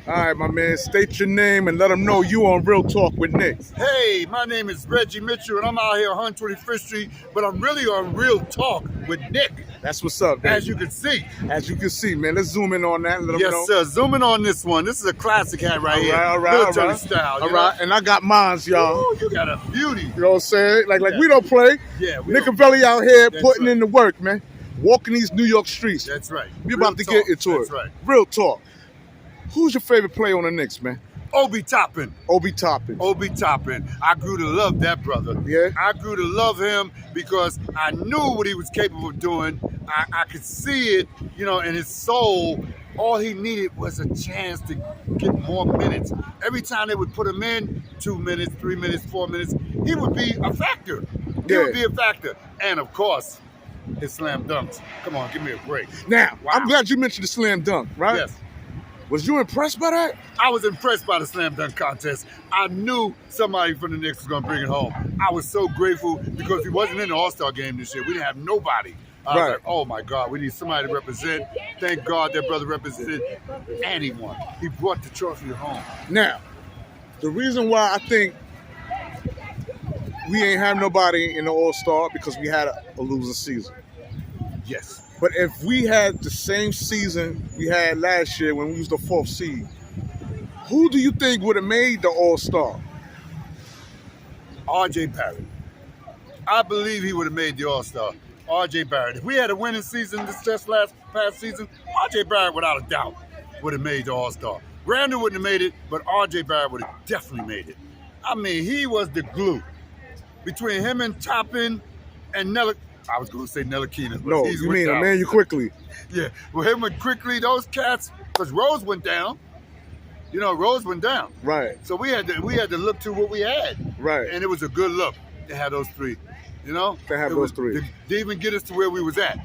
All right, my man, state your name and let them know you on Real Talk with Knicks. Hey, my name is Reggie Mitchell, and I'm out here on 125th Street, but I'm really on Real Talk with Nick. That's what's up, man. As you can see. As you can see, man. Let's zoom in on that and let them know. Yes, sir. Zooming on this one. This is a classic hat right here. All right, military style. All right, and I got mines, y'all. Ooh, you got a beauty. You know what I'm saying? Like we don't play. Yeah, Nickavelli out here That's putting right. in the work, man. Walking these New York streets. That's right. We're about to get into That's it. right. Real talk. Who's your favorite player on the Knicks, man? Obi Toppin. Obi Toppin. Obi Toppin. I grew to love that brother. Yeah? I grew to love him because I knew what he was capable of doing. I could see it, in his soul. All he needed was a chance to get more minutes. Every time they would put him in, 2 minutes, 3 minutes, 4 minutes, he would be a factor. He would be a factor. And of course, his slam dunks. Come on, give me a break. Now, Wow. I'm glad you mentioned the slam dunk, right? Yes. Was you impressed by that? I was impressed by the slam dunk contest. I knew somebody from the Knicks was going to bring it home. I was so grateful because he wasn't in the All-Star game this year. We didn't have nobody. I was like, oh my God, we need somebody to represent. Thank God that brother represented, and he won. He brought the trophy home. Now, the reason why I think we ain't have nobody in the All-Star because we had a losing season. Yes. But if we had the same season we had last year when we was the 4th seed, who do you think would have made the All-Star? R.J. Barrett. I believe he would have made the All-Star. R.J. Barrett. If we had a winning season this past season, R.J. Barrett, without a doubt, would have made the All-Star. Randall wouldn't have made it, but R.J. Barrett would have definitely made it. I mean, he was the glue. Between him and Toppin and I was going to say Ntilikina. No, you mean Emmanuel Quickly. Yeah, well, him and Quickly, those cats, because Rose went down. Rose went down. Right. So we had to look to what we had. Right. And it was a good look to have those three. To have those three. To even get us to where we was at.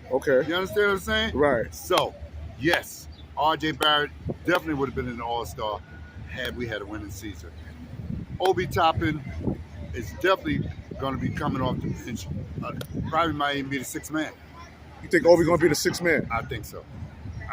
Okay. You understand what I'm saying? Right. So, yes, R.J. Barrett definitely would have been an All-Star had we had a winning season. Obi Toppin is definitely going to be coming off the bench. Probably might even be the 6th man. You think Obi going to be the 6th man? I think so.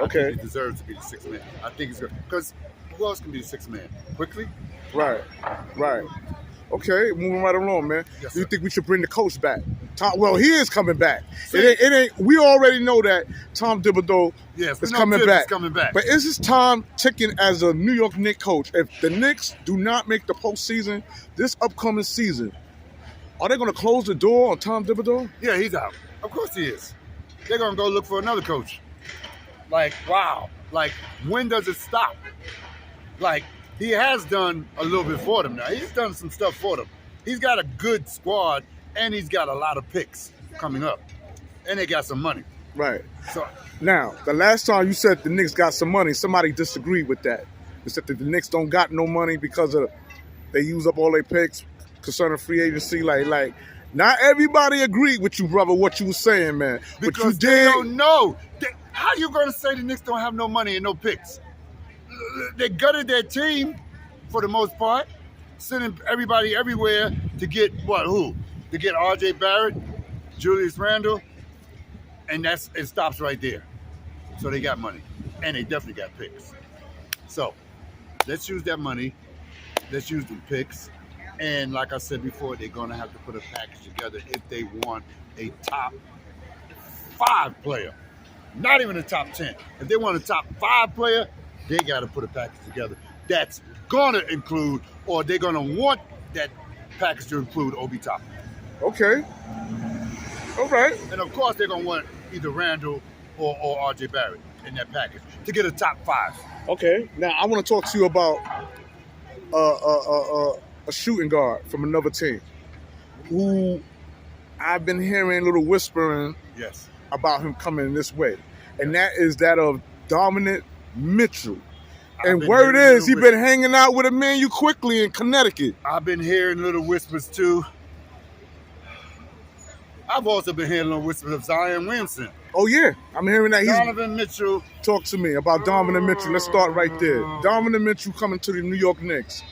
Okay. I think he deserves to be the 6th man. I think he's good. Because who else can be the 6th man? Quickly? Right. Okay, moving right along, man. Yes, Do you sir. think we should bring the coach back? Well, he is coming back. It ain't. We already know that Tom Thibodeau is coming back. But is his time ticking as a New York Knicks coach? If the Knicks do not make the postseason this upcoming season, are they going to close the door on Tom Thibodeau? Yeah, he's out. Of course he is. They're going to go look for another coach. Like, wow. Like, when does it stop? Like, he has done a little bit for them now. He's done some stuff for them. He's got a good squad, and he's got a lot of picks coming up. And they got some money. Right. So now, the last time you said the Knicks got some money, somebody disagreed with that. They said that the Knicks don't got no money because they use up all their picks concerning free agency. Like, not everybody agreed with you, brother, what you was saying, man. Because but you they did. don't know. How you going to say the Knicks don't have no money and no picks? They gutted their team for the most part, sending everybody everywhere to get who? To get R.J. Barrett, Julius Randle, and it stops right there. So they got money, and they definitely got picks. So let's use that money. Let's use the picks. And like I said before, they're going to have to put a package together if they want a top 5 player. Not even a top 10. If they want a top 5 player, they got to put a package together that's going to include, or they're going to want that package to include Obi Toppin. Okay. All right. And of course, they're going to want either Randall or R.J. Barrett in that package to get a top 5. Okay. Now, I want to talk to you about a shooting guard from another team who I've been hearing a little whispering about him coming this way. And that is that of Dominant Mitchell. And word is he been hanging out with Emmanuel Quickly in Connecticut. I've been hearing little whispers too. I've also been hearing little whispers of Zion Williamson. Oh yeah, I'm hearing that. Donovan Mitchell. Talk to me about Dominant Mitchell. Let's start right there. Dominant Mitchell coming to the New York Knicks.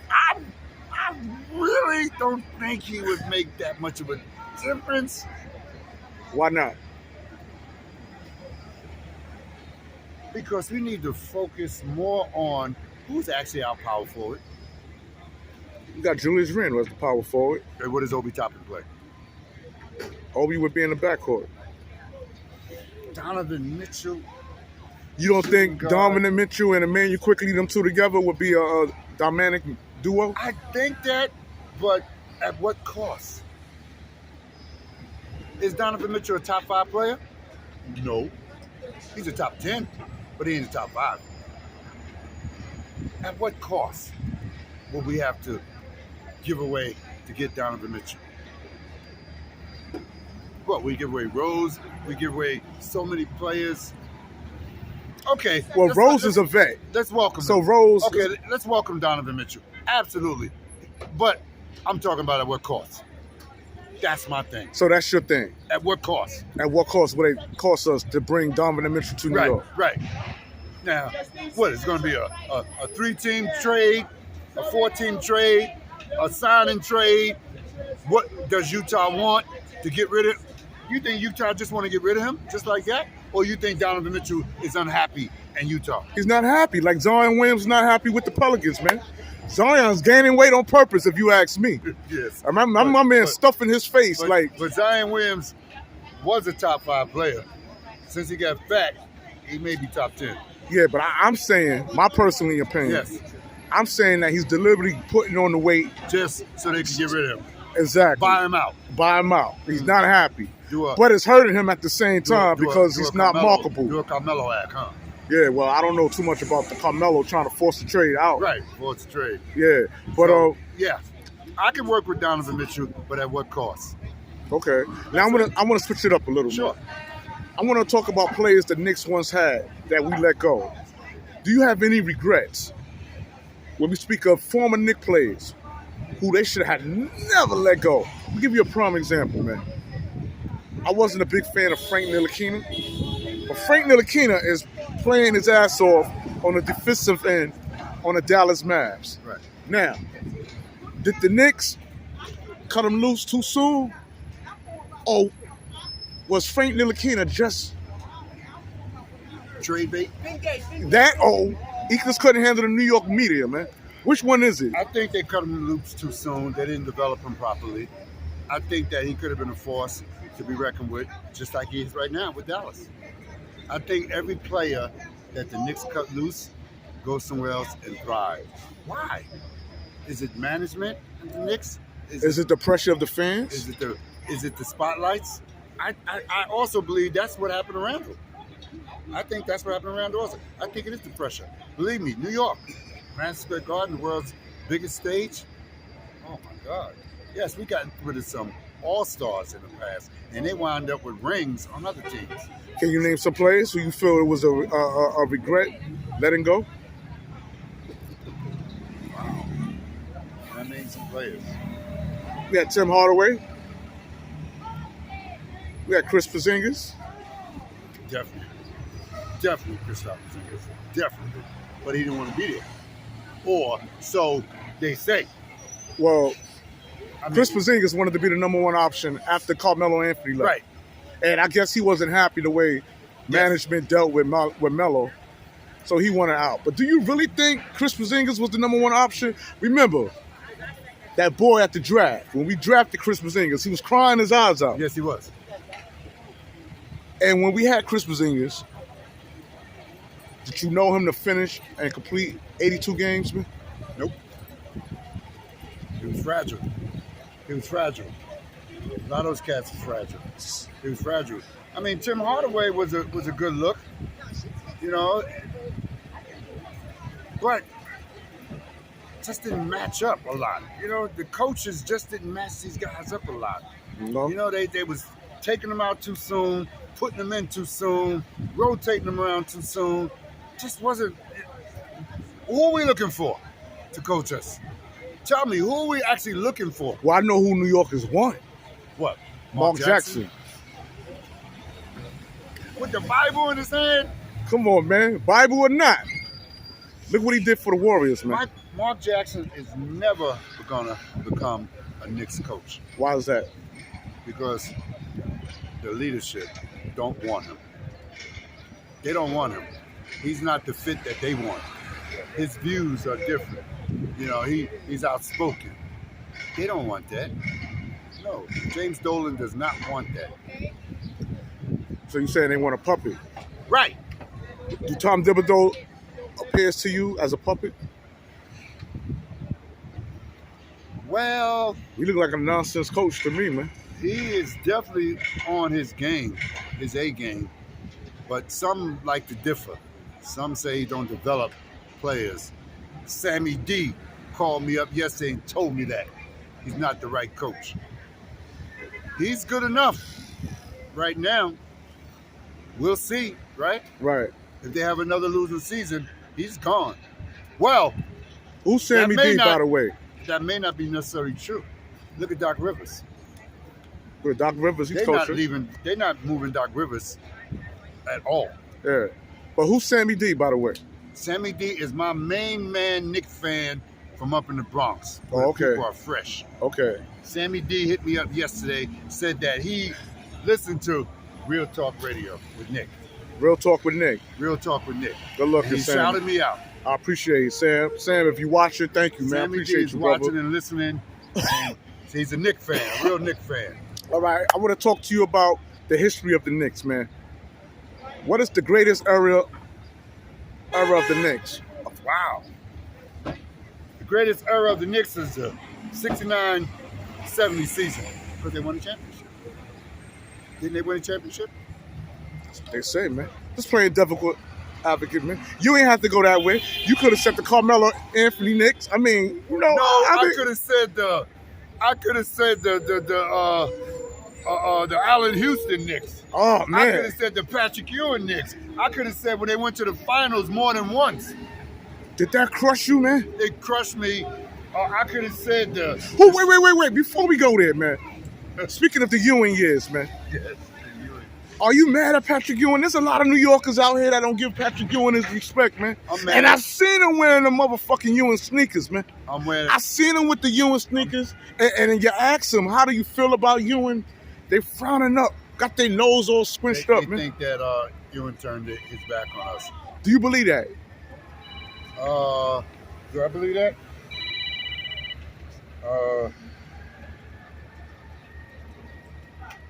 I really don't think he would make that much of a difference. Why not? Because we need to focus more on who's actually our power forward. You got Julius Randle as the power forward. And what does Obi Toppin play? Obi would be in the backcourt. Donovan Mitchell. You don't think Donovan Mitchell and Emmanuel Quickly, them two together, would be a dynamic duo? I think that, but at what cost? Is Donovan Mitchell a top 5 player? No. He's a top 10, but he ain't a top 5. At what cost will we have to give away to get Donovan Mitchell? What, we give away Rose, we give away so many players. Okay. Well, Rose is a vet. Let's welcome him. So Rose. Okay, let's welcome Donovan Mitchell. Absolutely. But I'm talking about at what cost. That's my thing. So that's your thing. At what cost? At what cost would it cost us to bring Donovan Mitchell to New York? Right. Now, what, it's going to be a 3-team trade, a 4-team trade, a signing trade? What does Utah want to get rid of? You think Utah just want to get rid of him just like that? Or you think Donovan Mitchell is unhappy in Utah? He's not happy. Like Zion Williams not happy with the Pelicans, man. Zion's gaining weight on purpose, if you ask me. Yes. My man stuffing his face But Zion Williams was a top 5 player. Since he got fat, he may be top 10. Yeah, but I'm saying, my personal opinion. Yes. I'm saying that he's deliberately putting on the weight just so they can get rid of him. Exactly. Buy him out. Buy him out. He's not happy. But it's hurting him at the same time because he's not marketable. Do a Carmelo act, huh? Yeah, well, I don't know too much about the Carmelo trying to force the trade out. Right, force the trade. Yeah, but yeah, I can work with Donovan Mitchell, but at what cost? Okay. Now I'm gonna switch it up a little. Sure. I want to talk about players the Knicks once had that we let go. Do you have any regrets when we speak of former Knicks players who they should have never let go? I'll give you a prime example, man. I wasn't a big fan of Frank Ntilikina, but Frank Ntilikina is playing his ass off on the defensive end on the Dallas Mavs. Right. Now, did the Knicks cut him loose too soon? Or was Frank Ntilikina just trade bait? That he just couldn't handle the New York media, man. Which one is it? I think they cut him loose too soon. They didn't develop him properly. I think that he could have been a force to be reckoned with, just like he is right now with Dallas. I think every player that the Knicks cut loose goes somewhere else and thrives. Why? Is it management at the Knicks? Is it the pressure of the fans? Is it the spotlights? I also believe that's what happened to Randall. I think that's what happened to Randall also. I think it is the pressure. Believe me, New York, Madison Square Garden, the world's biggest stage. Oh my God. Yes, we got rid of some all-stars in the past, and they wound up with rings on other teams. Can you name some players who you feel it was a regret letting go? Wow. I named some players. We had Tim Hardaway. We had Chris Porzingis. Definitely Kristaps Porzingis. Definitely. But he didn't want to be there. Or so they say. Well, Chris Porzingis wanted to be the number 1 option after Carmelo Anthony left. Right. And I guess he wasn't happy the way management dealt with Melo. So he wanted out. But do you really think Chris Porzingis was the number 1 option? Remember, that boy at the draft, when we drafted Chris Porzingis, he was crying his eyes out. Yes, he was. And when we had Chris Porzingis, did you know him to finish and complete 82 games, man? Nope. He was fragile. A lot of those cats are fragile. He was fragile. I mean, Tim Hardaway was a good look, you know, but just didn't match up a lot. You know, the coaches just didn't match these guys up a lot. No. You know, they was taking them out too soon, putting them in too soon, rotating them around too soon. Just wasn't. Who are we looking for to coach us? Tell me, who are we actually looking for? Well, I know who New Yorkers want. What? Mark Jackson. With the Bible in his hand? Come on, man. Bible or not. Look what he did for the Warriors, man. Mark Jackson is never going to become a Knicks coach. Why is that? Because the leadership don't want him. They don't want him. he's not the fit that they want. His views are different. You know, he's outspoken. They don't want that. No, James Dolan does not want that. So you saying they want a puppet? Right. Do Tom Thibodeau appears to you as a puppet? Well, you look like a nonsense coach to me, man. He is definitely on his game, his A game. But some like to differ. Some say he don't develop players. Sammy D called me up yesterday and told me that he's not the right coach. He's good enough right now. We'll see, right? Right. If they have another losing season, he's gone. Well, who's Sammy D, by the way? That may not be necessarily true. Look at Doc Rivers. With Doc Rivers, he's coaching. They're not moving Doc Rivers at all. Yeah. But who's Sammy D, by the way? Sammy D is my main man Knicks fan from up in the Bronx. Oh, okay. People are fresh. Okay. Sammy D hit me up yesterday, said that he listened to Real Talk Radio with Nick. Real Talk with Nick. Real Talk with Nick. Good luck, Sam. He shouted me out. I appreciate it, Sam. Sam, if you watch it, thank you, man. Sammy I appreciate D is you, brother. watching and listening. And he's a Knicks fan, a real Knicks fan. All right, I want to talk to you about the history of the Knicks, man. What is the greatest era of the Knicks? Wow. The greatest era of the Knicks is the 69-70 season because they won the championship. Didn't they win the championship? They say, man. Just playing difficult advocate, man. You ain't have to go that way. You could have said the Carmelo Anthony Knicks. I mean, you know. No, I could have said the Allen Houston Knicks. Oh, man. I could have said the Patrick Ewing Knicks. I could have said when they went to the finals more than once. Did that crush you, man? It crushed me. I could have said the... Oh, wait. Before we go there, man. Speaking of the Ewing years, man. Yes. Are you mad at Patrick Ewing? There's a lot of New Yorkers out here that don't give Patrick Ewing his respect, man. I'm mad. And I've seen him wearing the motherfucking Ewing sneakers, man. I'm wearing. I seen him with the Ewing sneakers, and then you ask him, how do you feel about Ewing? They frowning up, got their nose all squinched up, man. They think that Ewing turned his back on us. Do you believe that? Do I believe that?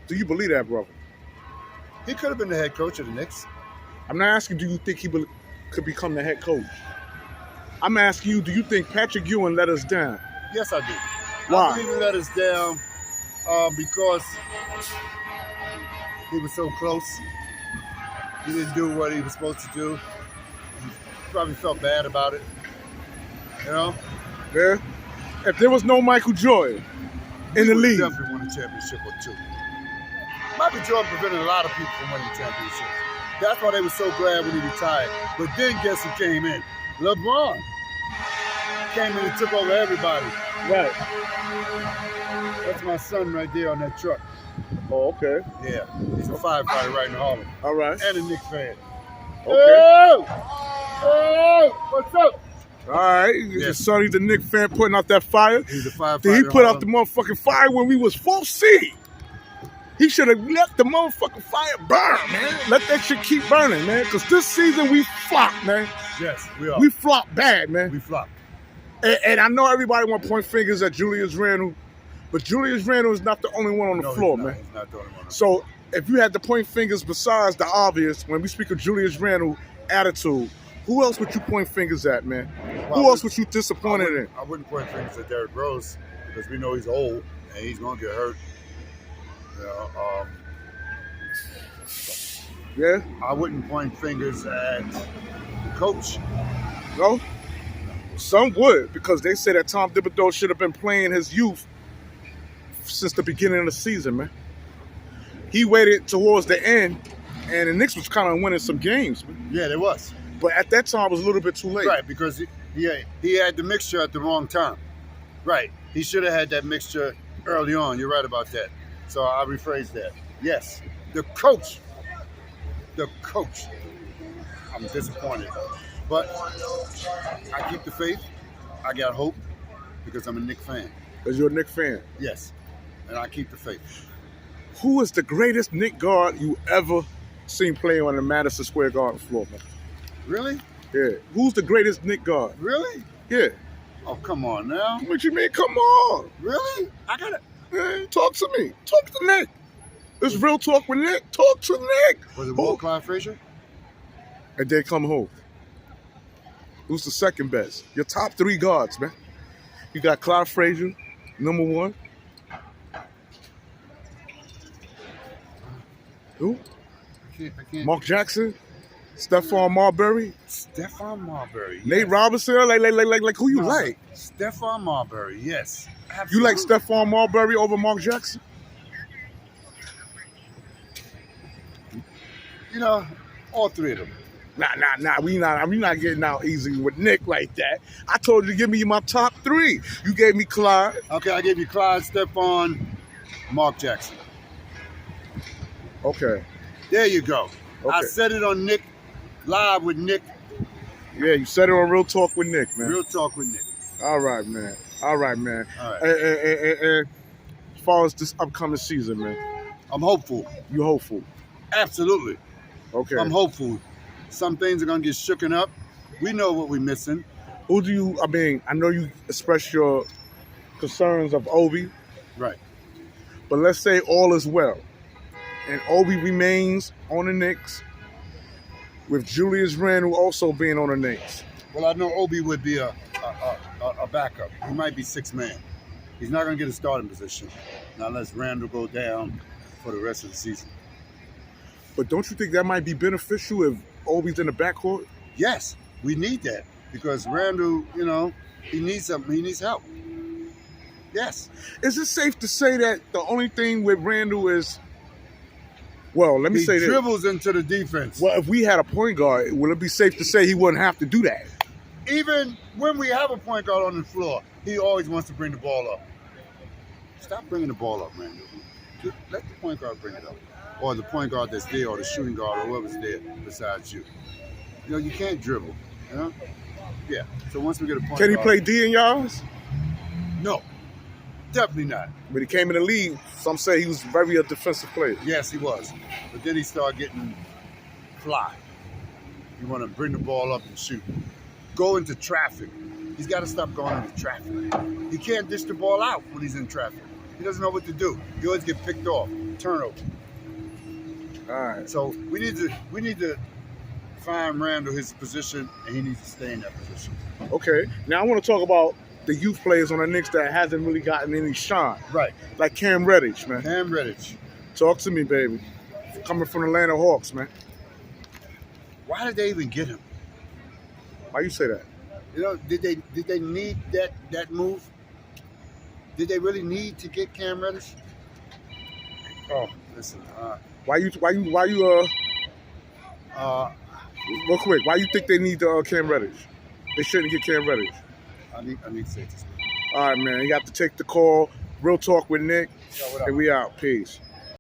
Do you believe that, brother? He could have been the head coach of the Knicks. I'm not asking, do you think he could become the head coach? I'm asking you, do you think Patrick Ewing let us down? Yes, I do. Why? I believe he let us down because he was so close. He didn't do what he was supposed to do. He probably felt bad about it. You know? Yeah. If there was no Michael Jordan in the league, definitely won a championship or two. Michael Jordan prevented a lot of people from winning championships. That's why they were so glad when he retired. But then guess who came in? LeBron came in and took over everybody. Right. That's my son right there on that truck. Oh, okay. Yeah, he's a firefighter right in Harlem. All right. And a Knicks fan. Okay. Hey, what's up? All right. Your son, he's a Knicks fan putting out that fire. He's a firefighter. He put out the motherfucking fire when we was 4th seed. He should have let the motherfucking fire burn, man. Let that shit keep burning, man. Because this season we flopped, man. Yes, we are. We flopped bad, man. We flopped. And I know everybody want to point fingers at Julius Randle, but Julius Randle is not the only one on the floor, man. He's not the only one. So if you had to point fingers besides the obvious, when we speak of Julius Randle attitude, who else would you point fingers at, man? Well, who else would you disappointed in? I wouldn't point fingers at Derrick Rose because we know he's old and he's going to get hurt. Yeah? I wouldn't point fingers at the coach. No? Some would, because they say that Tom Thibodeau should have been playing his youth since the beginning of the season, man. He waited towards the end, and the Knicks was kind of winning some games, man. Yeah, there was. But at that time, it was a little bit too late. Right, because he had the mixture at the wrong time. Right. He should have had that mixture early on. You're right about that. So I rephrase that. Yes, the coach. I'm disappointed. But I keep the faith. I got hope because I'm a Knicks fan. Because you're a Knicks fan? Yes. And I keep the faith. Who is the greatest Knicks guard you ever seen play on the Madison Square Garden floor, man? Really? Yeah. Who's the greatest Knick guard? Really? Yeah. Oh, come on now. What you mean? Come on. Really? I gotta. Hey, talk to me. Talk to Nick. It's real talk with Nick. Talk to Nick. Was it Walt Clyde Frazier? And then come home. Who's the second best? Your top 3 guards, man. You got Clyde Frazier, number 1. Who? I can't. Mark Jackson, Stephon Marbury, Stephon Marbury. Yes. Nate Robinson. Like who you like? Stephon Marbury. Yes. Absolutely. You like Stephon Marbury over Mark Jackson? You know, all 3 of them. Nah. We not getting out easy with Nick like that. I told you to give me my top 3. You gave me Clyde. Okay, I gave you Clyde, Stephon, Mark Jackson. Okay. There you go. Okay. I said it on Nick, live with Nick. Yeah, you said it on Real Talk with Nick, man. Real Talk with Nick. All right, man. All right. All And as far as this upcoming season, man, I'm hopeful. you hopeful? Absolutely. Okay. I'm hopeful. Some things are going to get shooken up. We know what we're missing. Who do you, I know you expressed your concerns of Obi. Right. But let's say all is well, and Obi remains on the Knicks, with Julius Randle also being on the Knicks. Well, I know Obi would be a backup. He might be 6th man. He's not going to get a starting position. Now let's Randle go down for the rest of the season. But don't you think that might be beneficial if Obi's in the backcourt? Yes, we need that because Randle, you know, he needs something. He needs help. Yes. Is it safe to say that the only thing with Randle is, well, let me say this. He dribbles into the defense. Well, if we had a point guard, will it be safe to say he wouldn't have to do that? Even when we have a point guard on the floor, he always wants to bring the ball up. Stop bringing the ball up, Randle. Just let the point guard bring it up. Or the point guard that's there, or the shooting guard, or whoever's there besides you. You know, you can't dribble, you know? Yeah, so once we get a point guard... Can he play D in y'all's? No, definitely not. When he came in the league, some say he was very a defensive player. Yes, he was. But then he started getting fly. You want to bring the ball up and shoot. Go into traffic. He's got to stop going into traffic. He can't dish the ball out when he's in traffic. He doesn't know what to do. He always get picked off. Turnover. All right. So we need to find Randle his position, and he needs to stay in that position. Okay. Now I want to talk about the youth players on the Knicks that hasn't really gotten any shine. Right. Like Cam Reddish, man. Cam Reddish. Talk to me, baby. Coming from the Atlanta Hawks, man. Why did they even get him? Why you say that? You know, did they need that move? Did they really need to get Cam Reddish? Oh, listen. Why you real quick, why you think they need Cam Reddish? They shouldn't get Cam Reddish. I need to say this. All right, man. You have to take the call. Real Talk with Nick. Yeah, and we out. Peace.